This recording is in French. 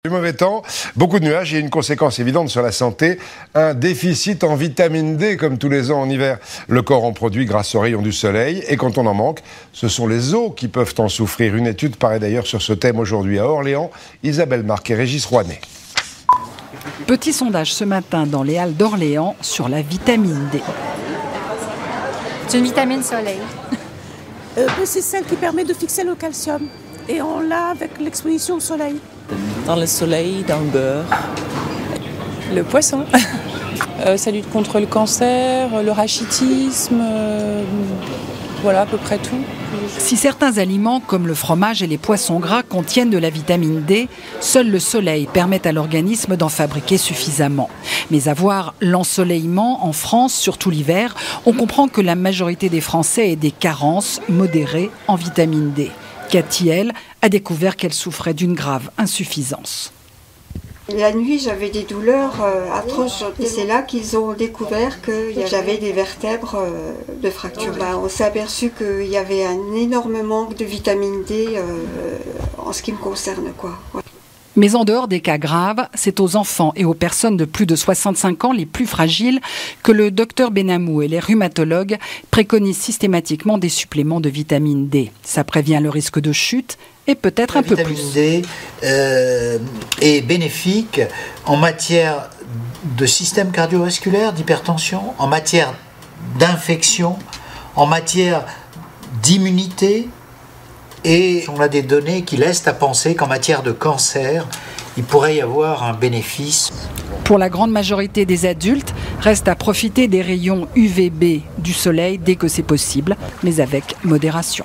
Du mauvais temps, beaucoup de nuages et une conséquence évidente sur la santé, un déficit en vitamine D comme tous les ans en hiver. Le corps en produit grâce aux rayons du soleil et quand on en manque, ce sont les os qui peuvent en souffrir. Une étude paraît d'ailleurs sur ce thème aujourd'hui à Orléans. Isabelle Marc et Régis Rouanet. Petit sondage ce matin dans les Halles d'Orléans sur la vitamine D. C'est une vitamine soleil. C'est celle qui permet de fixer le calcium. Et on l'a avec l'exposition au soleil. Dans le soleil, dans le beurre. Le poisson. Ça lutte contre le cancer, le rachitisme, voilà à peu près tout. Si certains aliments comme le fromage et les poissons gras contiennent de la vitamine D, seul le soleil permet à l'organisme d'en fabriquer suffisamment. Mais à voir l'ensoleillement en France, surtout l'hiver, on comprend que la majorité des Français ait des carences modérées en vitamine D. Cathy, elle, a découvert qu'elle souffrait d'une grave insuffisance. La nuit, j'avais des douleurs atroces. Et c'est là qu'ils ont découvert que j'avais des vertèbres de fracture. On s'est aperçu qu'il y avait un énorme manque de vitamine D en ce qui me concerne, quoi. Ouais. Mais en dehors des cas graves, c'est aux enfants et aux personnes de plus de 65 ans les plus fragiles que le docteur Benamou et les rhumatologues préconisent systématiquement des suppléments de vitamine D. Ça prévient le risque de chute et peut-être un peu plus. La vitamine D est bénéfique en matière de système cardiovasculaire, d'hypertension, en matière d'infection, en matière d'immunité. Et on a des données qui laissent à penser qu'en matière de cancer, il pourrait y avoir un bénéfice. Pour la grande majorité des adultes, reste à profiter des rayons UVB du soleil dès que c'est possible, mais avec modération.